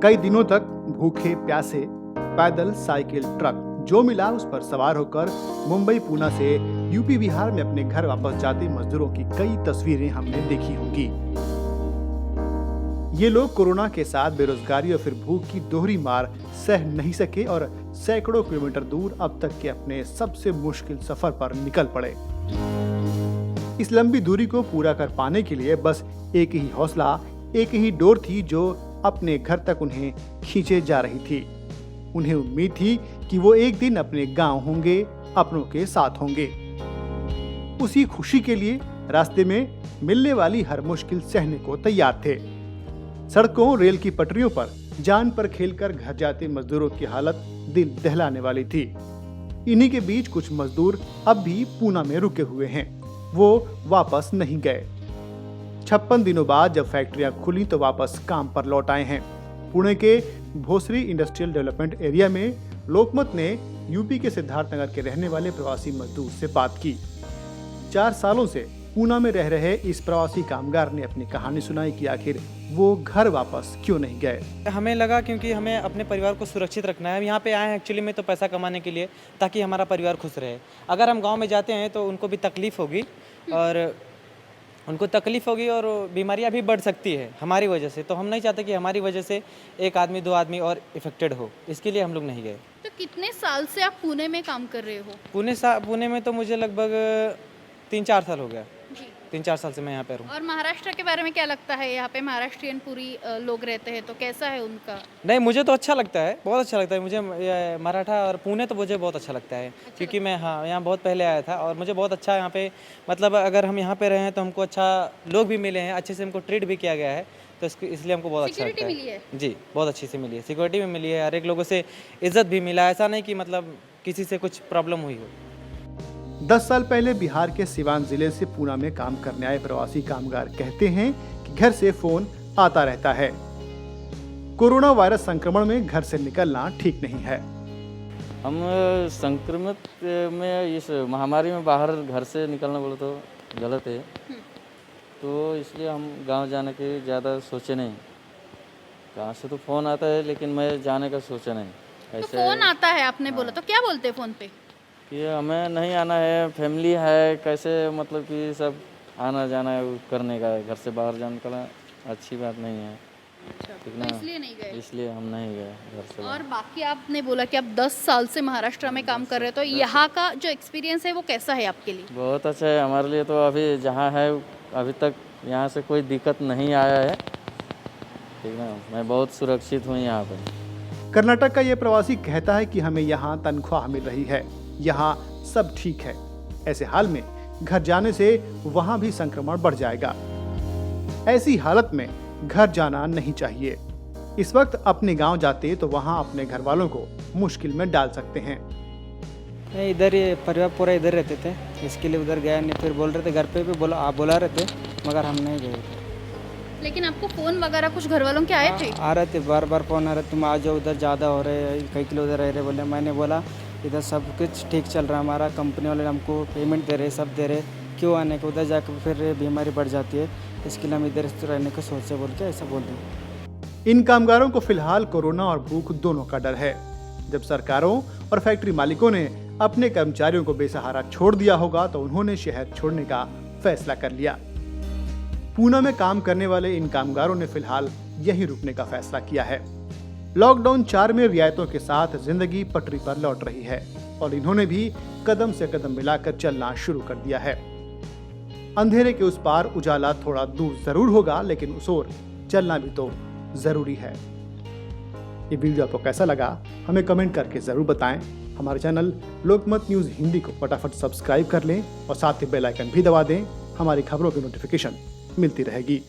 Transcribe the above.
कई दिनों तक भूखे प्यासे पैदल साइकिल ट्रक जो मिला उस पर सवार होकर मुंबई पूना से यूपी बिहार में अपने घर वापस जाते मजदूरों की कई तस्वीरें हमने देखी होंगी। ये लोग कोरोना के साथ बेरोजगारी और फिर भूख की दोहरी मार सह नहीं सके और सैकड़ों किलोमीटर दूर अब तक के अपने सबसे मुश्किल सफर पर निकल पड़े। इस लंबी दूरी को पूरा कर पाने के लिए बस एक ही हौसला, एक ही डोर थी जो अपने घर तक उन्हें खींचे जा रही थी। उन्हें उम्मीद थी कि वो एक दिन अपने गांव होंगे, अपनों के साथ होंगे। उसी खुशी के लिए रास्ते में मिलने वाली हर मुश्किल सहने को तैयार थे। सड़कों, रेल की पटरियों पर जान पर खेलकर घर जाते मजदूरों की हालत दिल दहलाने वाली थी। इन्हीं के बीच कुछ मजदूर अब भी पूना में रुके हुए हैं। वो वापस नहीं गए। 56 दिनों बाद जब फैक्ट्रियां खुली तो वापस काम पर लौट आए हैं। पुणे के भोसरी इंडस्ट्रियल डेवलपमेंट एरिया में लोकमत ने यूपी के सिद्धार्थनगर के रहने वाले प्रवासी मजदूर से बात की। 4 सालों से पूना में रह रहे इस प्रवासी कामगार ने अपनी कहानी सुनाई कि आखिर वो घर वापस क्यों नहीं गए। हमें लगा क्योंकि हमें अपने परिवार को सुरक्षित रखना है। यहाँ पे आए हैं एक्चुअली में तो पैसा कमाने के लिए, ताकि हमारा परिवार खुश रहे। अगर हम गांव में जाते हैं तो उनको भी तकलीफ होगी और बीमारियां भी बढ़ सकती है हमारी वजह से। तो हम नहीं चाहते कि हमारी वजह से एक आदमी 2 आदमी और इफेक्टेड हो। इसके लिए हम लोग नहीं गए। तो कितने साल से आप पुणे में काम कर रहे हो? पुणे में तो मुझे लगभग 3-4 साल हो गया। जी। 3-4 साल से मैं यहाँ पे हूँ। और महाराष्ट्र के बारे में क्या लगता है? यहाँ पे महाराष्ट्रियन पूरी लोग रहते हैं, तो कैसा है उनका? नहीं, मुझे तो अच्छा लगता है, बहुत अच्छा लगता है मुझे। मराठा और पुणे तो मुझे बहुत अच्छा लगता है। क्योंकि मैं यहाँ बहुत पहले आया था और मुझे बहुत अच्छा यहाँ पे, मतलब अगर हम यहाँ पे रहे हैं तो हमको अच्छा लोग भी मिले हैं, अच्छे से हमको ट्रीट भी किया गया है। तो इसलिए हमको बहुत अच्छा लगता है। जी, बहुत अच्छी से मिली है, सिक्योरिटी भी मिली है, हर एक लोगों से इज्जत भी मिला। ऐसा नहीं कि मतलब किसी से कुछ प्रॉब्लम हुई हो। 10 साल पहले बिहार के सिवान जिले से पूना में काम करने आए प्रवासी कामगार कहते हैं कि घर से फोन आता रहता है। कोरोना वायरस संक्रमण में घर से निकलना ठीक नहीं है। हम संक्रमित में इस महामारी में बाहर घर से निकलना बोले तो गलत है, तो इसलिए हम गांव जाने के ज़्यादा सोचे नहीं। गांव से तो फ़ोन आता है लेकिन मैं जाने का सोचा नहीं। तो फ़ोन आता है आपने बोला, तो क्या बोलते हैं फ़ोन पे? कि हमें नहीं आना है, फैमिली है, कैसे मतलब कि सब आना जाना है करने का है, घर से बाहर जाने का अच्छी बात नहीं है। ठीक ना, तो इसलिए नहीं गए? इसलिए हम नहीं गए घर से। और बाकी आपने बोला कि आप 10 साल से महाराष्ट्र में काम कर रहे हो, तो यहाँ का जो एक्सपीरियंस है वो कैसा है आपके लिए? बहुत अच्छा है हमारे लिए। तो अभी जहाँ है अभी तक यहाँ से कोई दिक्कत नहीं आया है। ठीक ना, मैं बहुत सुरक्षित हूँ यहाँ पर। कर्नाटक का ये प्रवासी कहता है कि हमें यहाँ तनख्वाह मिल रही है, यहाँ सब ठीक है। ऐसे हाल में घर जाने से वहाँ भी संक्रमण बढ़ जाएगा। ऐसी हालत में घर जाना नहीं चाहिए। इस वक्त अपने गांव जाते तो वहाँ अपने घर वालों को मुश्किल में डाल सकते हैं। इधर ये परिवार पूरा इधर रहते थे, इसके लिए उधर गया नहीं। फिर बोल रहे थे घर पे भी बुला रहे थे, मगर हम नहीं गए। लेकिन आपको फ़ोन वगैरह कुछ घर वालों के आए थे? आ रहे थे, बार फ़ोन आ रहे, तुम आ जाओ, उधर ज़्यादा हो रहे, कई किलो उधर रह रहे बोले। मैंने बोला इधर सब कुछ ठीक चल रहा है, हमारा कंपनी वाले हमको पेमेंट दे रहे, सब दे रहे, क्यों आने को? उधर जाकर फिर बीमारी बढ़ जाती है, इसके लिए हम इधर रहने को सोचे बोल के ऐसा बोल रहे। इन कामगारों को फिलहाल कोरोना और भूख दोनों का डर है। जब सरकारों और फैक्ट्री मालिकों ने अपने कर्मचारियों को बेसहारा छोड़ दिया होगा तो उन्होंने शहर छोड़ने का फैसला कर लिया। पूना में काम करने वाले इन कामगारों ने फिलहाल यहीं रुकने का फैसला किया है। लॉकडाउन 4 में रियायतों के साथ जिंदगी पटरी पर लौट रही है और इन्होंने भी कदम से कदम मिलाकर चलना शुरू कर दिया है। अंधेरे के उस पार उजाला थोड़ा दूर जरूर होगा, लेकिन उस ओर चलना भी तो जरूरी है। ये वीडियो आपको कैसा लगा हमें कमेंट करके जरूर बताएं। हमारे चैनल लोकमत न्यूज हिंदी को फटाफट सब्सक्राइब कर लें और साथ ही बेल आइकन भी दबा दें। हमारी खबरों की नोटिफिकेशन मिलती रहेगी।